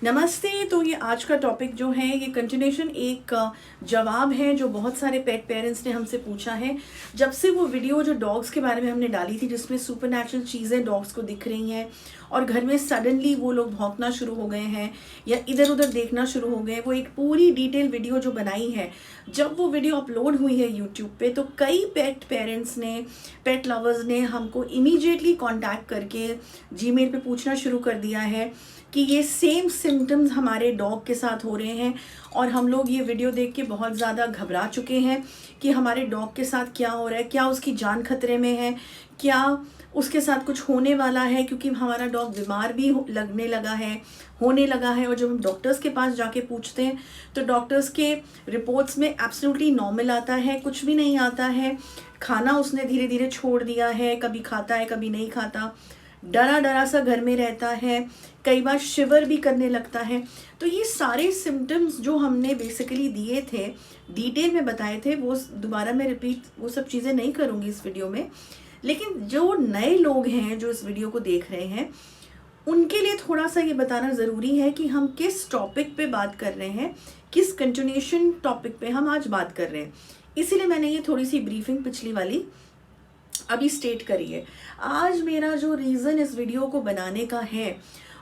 नमस्ते। तो ये आज का टॉपिक जो है ये कंटिन्यूशन एक जवाब है जो बहुत सारे पेट पेरेंट्स ने हमसे पूछा है। जब से वो वीडियो जो डॉग्स के बारे में हमने डाली थी जिसमें सुपरनैचुरल चीज़ें डॉग्स को दिख रही हैं और घर में सडनली वो लोग भौंकना शुरू हो गए हैं या इधर उधर देखना शुरू हो गए, वो एक पूरी डिटेल वीडियो जो बनाई है, जब वो वीडियो अपलोड हुई है यूट्यूब पे तो कई पेट पेरेंट्स ने, पेट लवर्स ने हमको इमीडिएटली कांटेक्ट करके जीमेल पे पूछना शुरू कर दिया है कि ये सेम सिम्टम्स हमारे डॉग के साथ हो रहे हैं और हम लोग ये वीडियो देख के बहुत ज़्यादा घबरा चुके हैं कि हमारे डॉग के साथ क्या हो रहा है, क्या उसकी जान खतरे में है, क्या उसके साथ कुछ होने वाला है, क्योंकि हमारा डॉग बीमार भी लगने लगा है, होने लगा है। और जब हम डॉक्टर्स के पास जाके पूछते हैं तो डॉक्टर्स के रिपोर्ट्स में एब्सोल्युटली नॉर्मल आता है, कुछ भी नहीं आता है। खाना उसने धीरे धीरे छोड़ दिया है, कभी खाता है कभी नहीं खाता, डरा डरा सा घर में रहता है, कई बार शिवर भी करने लगता है। तो ये सारे सिम्टम्स जो हमने बेसिकली दिए थे, डिटेल में बताए थे, वो दोबारा मैं रिपीट वो सब चीज़ें नहीं करूँगी इस वीडियो में। लेकिन जो नए लोग हैं जो इस वीडियो को देख रहे हैं उनके लिए थोड़ा सा ये बताना ज़रूरी है कि हम किस टॉपिक पे बात कर रहे हैं, किस कंटिन्यूएशन टॉपिक पे हम आज बात कर रहे हैं। इसीलिए मैंने ये थोड़ी सी ब्रीफिंग पिछली वाली अभी स्टेट करी है। आज मेरा जो रीज़न इस वीडियो को बनाने का है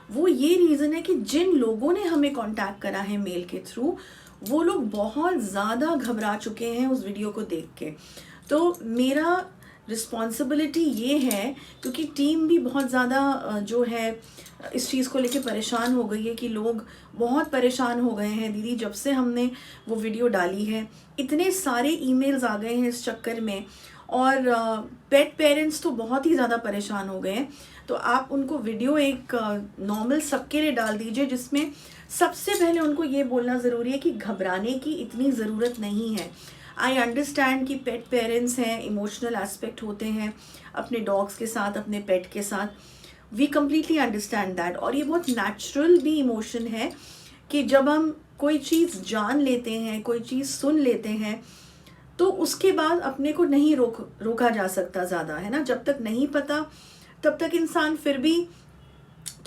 वो ये रीज़न है कि जिन लोगों ने हमें कांटेक्ट करा है मेल के थ्रू, वो लोग बहुत ज़्यादा घबरा चुके हैं उस वीडियो को देख के। तो मेरा रिस्पॉन्सिबिलिटी ये है, क्योंकि टीम भी बहुत ज़्यादा जो है इस चीज़ को लेके परेशान हो गई है कि लोग बहुत परेशान हो गए हैं दीदी जब से हमने वो वीडियो डाली है। इतने सारे ईमेल्स आ गए हैं इस चक्कर में और पेट पेरेंट्स तो बहुत ही ज़्यादा परेशान हो गए हैं। तो आप उनको वीडियो एक नॉर्मल सबके लिए डाल दीजिए जिसमें सबसे पहले उनको ये बोलना ज़रूरी है कि घबराने की इतनी ज़रूरत नहीं है। आई अंडरस्टैंड कि पेट पेरेंट्स हैं, इमोशनल एस्पेक्ट होते हैं अपने डॉग्स के साथ, अपने पेट के साथ, वी कम्प्लीटली अंडरस्टैंड दैट। और ये बहुत नेचुरल भी इमोशन है कि जब हम कोई चीज़ जान लेते हैं, कोई चीज़ सुन लेते हैं तो उसके बाद अपने को नहीं रोका जा सकता ज़्यादा, है ना। जब तक नहीं पता तब तक इंसान फिर भी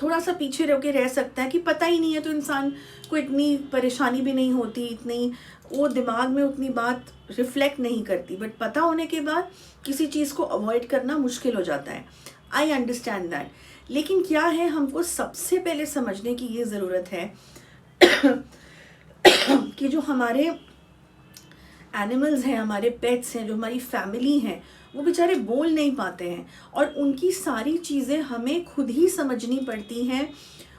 थोड़ा सा पीछे रह के रह सकता है कि पता ही नहीं है तो इंसान को इतनी परेशानी भी नहीं होती, इतनी वो दिमाग में उतनी बात रिफ्लेक्ट नहीं करती। बट पता होने के बाद किसी चीज़ को अवॉइड करना मुश्किल हो जाता है। I understand that. लेकिन क्या है, हमको सबसे पहले समझने की ये ज़रूरत है कि जो हमारे एनिमल्स हैं, हमारे पेट्स हैं, जो हमारी फैमिली हैं, वो बेचारे बोल नहीं पाते हैं और उनकी सारी चीज़ें हमें खुद ही समझनी पड़ती हैं।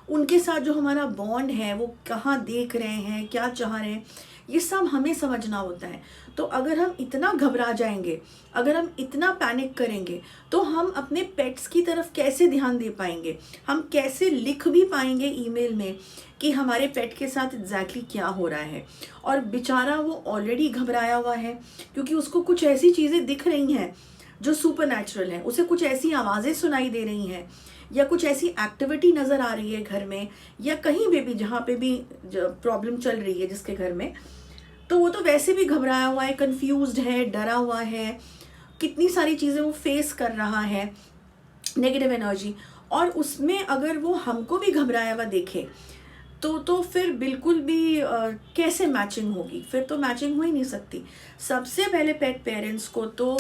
उनके साथ जो हमारा बॉन्ड है, वो कहाँ देख रहे हैं, क्या चाह रहे हैं, ये सब हमें समझना होता है। तो अगर हम इतना घबरा जाएंगे, अगर हम इतना पैनिक करेंगे तो हम अपने पेट्स की तरफ कैसे ध्यान दे पाएंगे, हम कैसे लिख भी पाएंगे ईमेल में कि हमारे पेट के साथ एग्जैक्टली क्या हो रहा है। और बेचारा वो ऑलरेडी घबराया हुआ है क्योंकि उसको कुछ ऐसी चीज़ें दिख रही हैं जो सुपर नेचुरल हैं, उसे कुछ ऐसी आवाज़ें सुनाई दे रही हैं या कुछ ऐसी एक्टिविटी नज़र आ रही है घर में या कहीं भी जहाँ पे भी प्रॉब्लम चल रही है जिसके घर में। तो वो तो वैसे भी घबराया हुआ है, कंफ्यूज्ड है, डरा हुआ है, कितनी सारी चीज़ें वो फेस कर रहा है, नेगेटिव एनर्जी। और उसमें अगर वो हमको भी घबराया हुआ देखे तो फिर बिल्कुल भी कैसे मैचिंग होगी, फिर तो मैचिंग हो ही नहीं सकती। सबसे पहले पेट पेरेंट्स को तो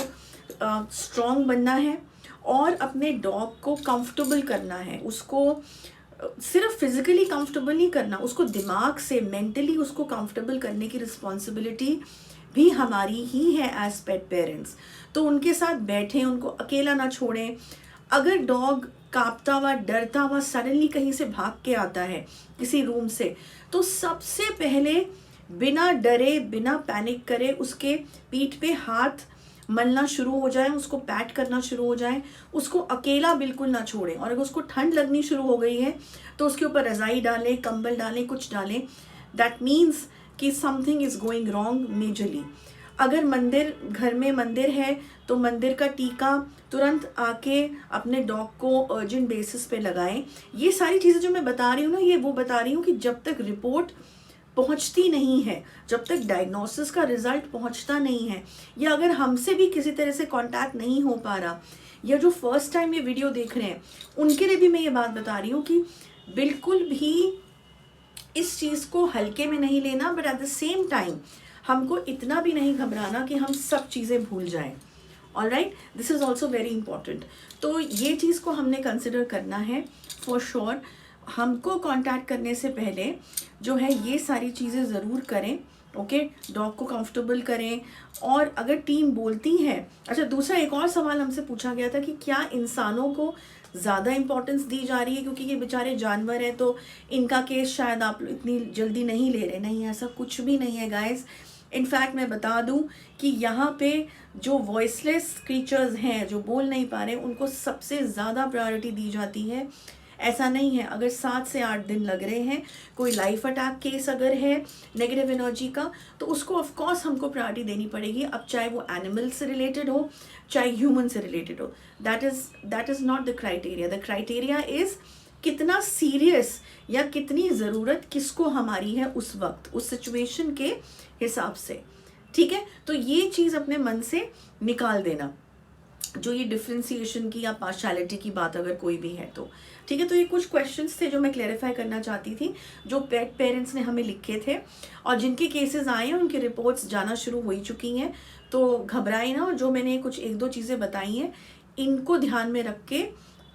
स्ट्रॉन्ग बनना है और अपने डॉग को कंफर्टेबल करना है। उसको सिर्फ फिजिकली कंफर्टेबल नहीं करना, उसको दिमाग से, मेंटली उसको कंफर्टेबल करने की रिस्पॉन्सिबिलिटी भी हमारी ही है एज पेट पेरेंट्स। तो उनके साथ बैठें, उनको अकेला ना छोड़ें। अगर डॉग कांपता हुआ, डरता हुआ सडनली कहीं से भाग के आता है किसी रूम से, तो सबसे पहले बिना डरे, बिना पैनिक करे उसके पीठ पे हाथ मलना शुरू हो जाए, उसको पैट करना शुरू हो जाए, उसको अकेला बिल्कुल ना छोड़ें। और अगर उसको ठंड लगनी शुरू हो गई है तो उसके ऊपर रज़ाई डालें, कंबल डालें, कुछ डालें। दैट मीन्स कि something is going wrong majorly. अगर घर में मंदिर है तो मंदिर का टीका तुरंत आके अपने डॉग को अर्जेंट बेसिस पे लगाएं। ये सारी चीज़ें जो मैं बता रही हूँ ना, ये वो बता रही हूँ कि जब तक रिपोर्ट पहुंचती नहीं है, जब तक डायग्नोसिस का रिजल्ट पहुंचता नहीं है, या अगर हमसे भी किसी तरह से कांटेक्ट नहीं हो पा रहा, या जो फर्स्ट टाइम ये वीडियो देख रहे हैं उनके लिए भी मैं ये बात बता रही हूँ कि बिल्कुल भी इस चीज़ को हल्के में नहीं लेना, but at the same time हमको इतना भी नहीं घबराना कि हम सब चीज़ें भूल जाएं। Alright, this is also very important. तो ये चीज़ को हमने कंसिडर करना है फॉर श्योर। हमको कांटेक्ट करने से पहले जो है ये सारी चीज़ें ज़रूर करें। ओके, डॉग को कंफर्टेबल करें। और अगर टीम बोलती है, अच्छा दूसरा एक और सवाल हमसे पूछा गया था कि क्या इंसानों को ज़्यादा इम्पोर्टेंस दी जा रही है क्योंकि ये बेचारे जानवर हैं तो इनका केस शायद आप इतनी जल्दी नहीं ले रहे। नहीं, ऐसा कुछ भी नहीं है गाइस। इनफैक्ट मैं बता दूं कि यहाँ पे जो वॉइसलेस क्रीचर्स हैं, जो बोल नहीं पा रहे, उनको सबसे ज़्यादा प्रायोरिटी दी जाती है। ऐसा नहीं है, अगर 7 से 8 दिन लग रहे हैं, कोई लाइफ अटैक केस अगर है नेगेटिव एनर्जी का, तो उसको ऑफ कोर्स हमको प्रायोरिटी देनी पड़ेगी। अब चाहे वो एनिमल से रिलेटेड हो, चाहे ह्यूमन से रिलेटेड हो, that is not the criteria. The criteria is कितना सीरियस या कितनी ज़रूरत किसको हमारी है उस वक्त, उस सिचुएशन के हिसाब से। ठीक है, तो ये चीज़ अपने मन से निकाल देना, जो ये डिफ्रेंसिएशन की या पार्शियलिटी की बात अगर कोई भी है तो। ठीक है, तो ये कुछ क्वेश्चंस थे जो मैं क्लैरिफाई करना चाहती थी, जो पेट पेरेंट्स ने हमें लिखे थे और जिनके केसेस आए हैं उनकी रिपोर्ट्स जाना शुरू हो ही चुकी हैं। तो घबराए ना, और जो मैंने कुछ 1-2 चीज़ें बताई हैं इनको ध्यान में रख के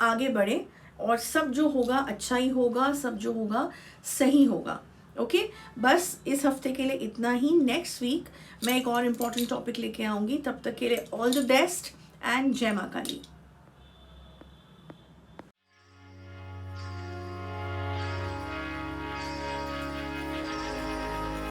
आगे बढ़े और सब जो होगा अच्छा ही होगा, सब जो होगा सही होगा। ओके, बस इस हफ्ते के लिए इतना ही। नेक्स्ट वीक मैं एक और इम्पॉर्टेंट टॉपिक लेके आऊँगी। तब तक के लिए ऑल द बेस्ट एंड जय माँ काली।